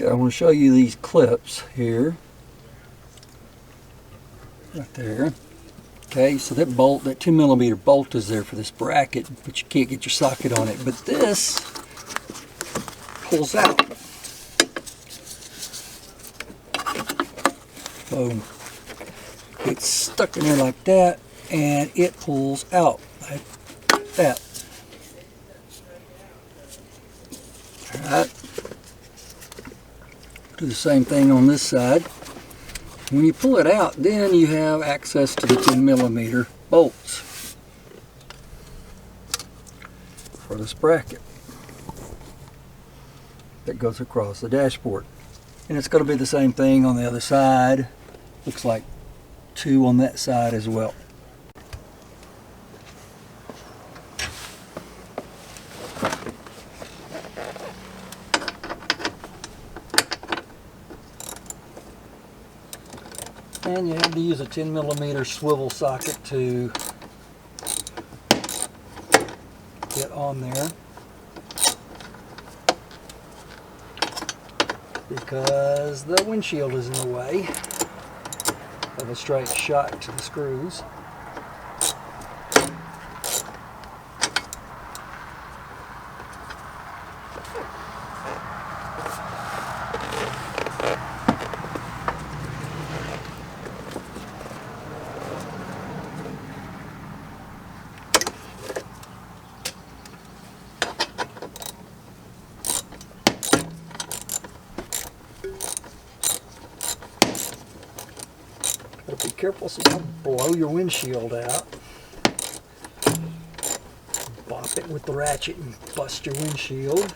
I want to show you these clips here. Right there. Okay, so that bolt, that 10mm bolt is there for this bracket, but you can't get your socket on it. But this pulls out. Boom. It's stuck in there like that, and it pulls out like that. Alright. Do the same thing on this side. When you pull it out, then you have access to the 10mm bolts for this bracket that goes across the dashboard. And it's going to be the same thing on the other side. Looks like two on that side as well. And you have to use a 10mm swivel socket to get on there, because the windshield is in the way of a straight shot to the screws. Be careful so you don't blow your windshield out. Bop it with the ratchet and bust your windshield.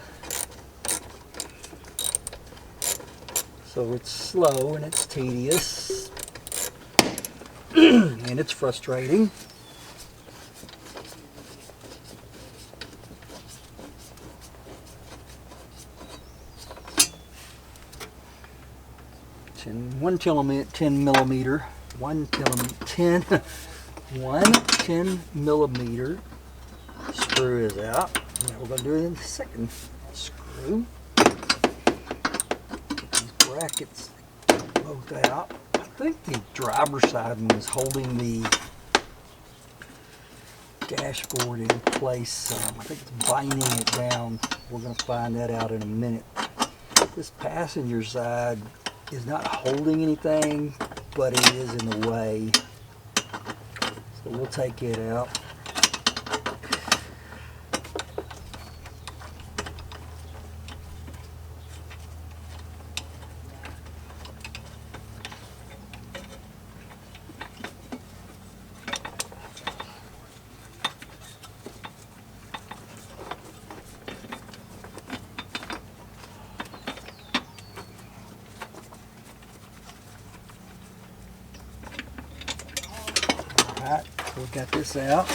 So it's slow and it's tedious and it's frustrating. One 10mm screw is out. Now we're going to do it in the second screw. Get these brackets both out. I think the driver's side one is holding the dashboard in place. I think it's binding it down. We're going to find that out in a minute. This passenger side is not holding anything, but it is in the way. So we'll take it out. Alright, so we got this out.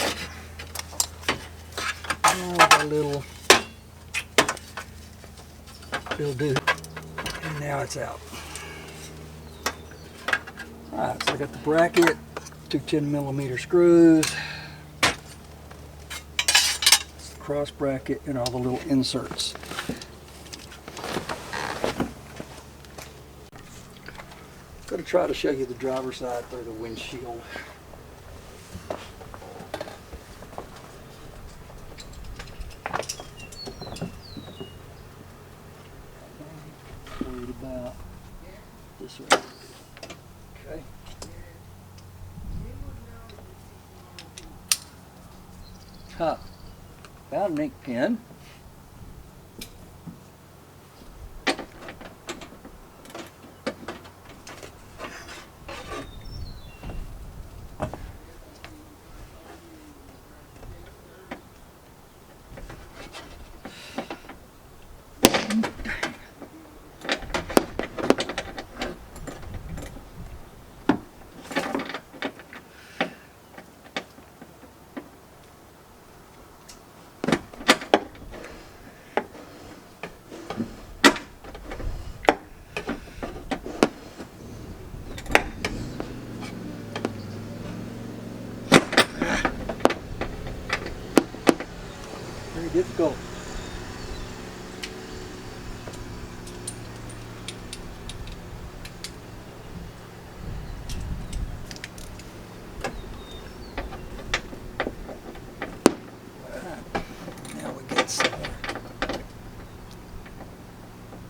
Oh, got a little do. And now it's out. Alright, so I got the bracket, two 10mm screws, cross bracket, and all the little inserts. I'm going to try to show you the driver's side through the windshield. Worried about this one. Okay. Found an ink pen.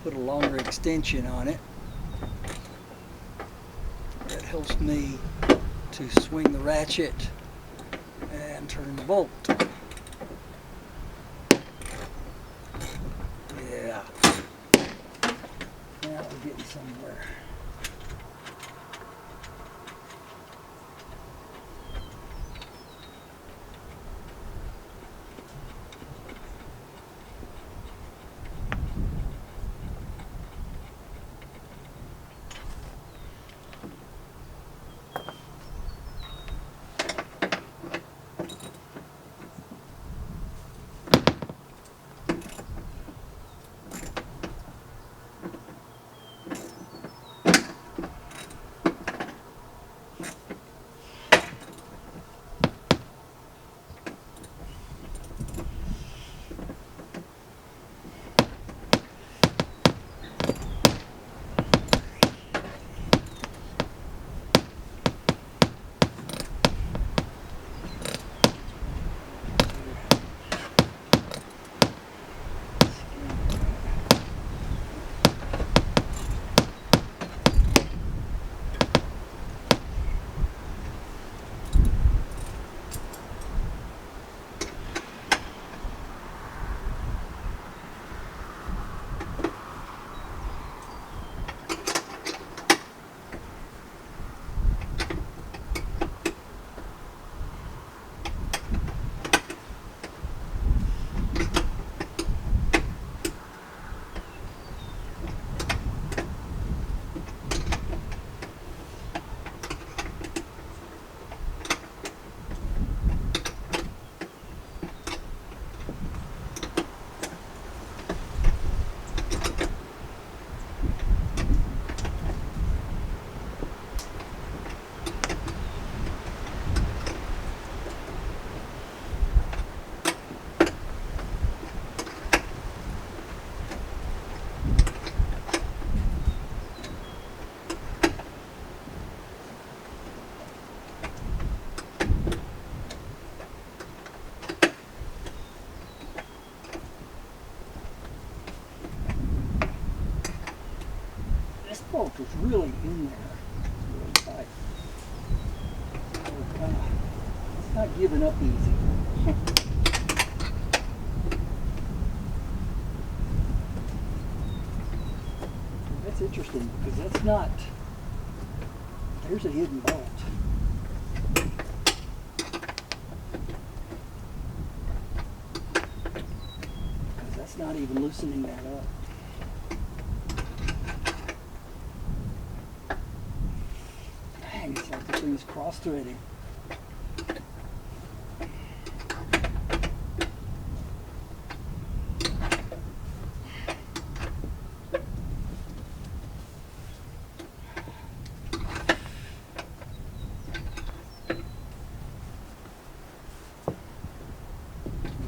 put a longer extension on it. That helps me to swing the ratchet and turn the bolt. Yeah. Now we're getting somewhere. This bolt is really in there. It's really tight. It's not giving up easy. That's interesting because that's not, there's a hidden bolt. Because that's not even loosening that up. Dang, it's like the thing's cross-threading.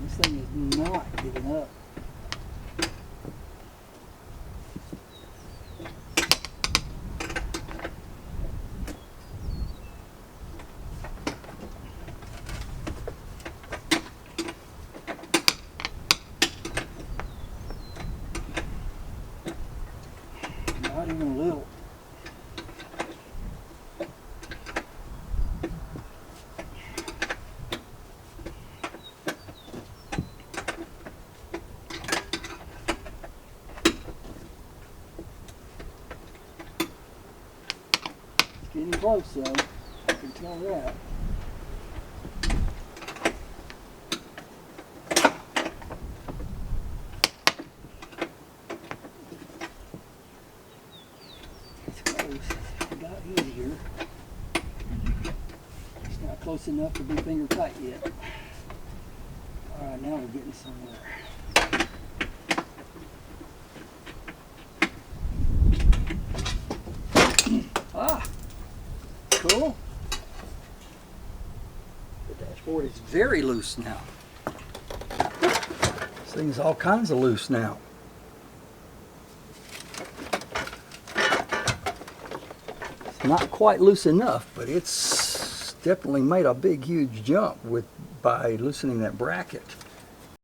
This thing is not giving up. Not even a little. It's getting close though, I can tell that. Got in here. It's not close enough to be finger tight yet. Alright, now we're getting somewhere. Ah! Cool. The dashboard is very loose now. This thing is all kinds of loose now. Not quite loose enough, but it's definitely made a big, huge jump by loosening that bracket.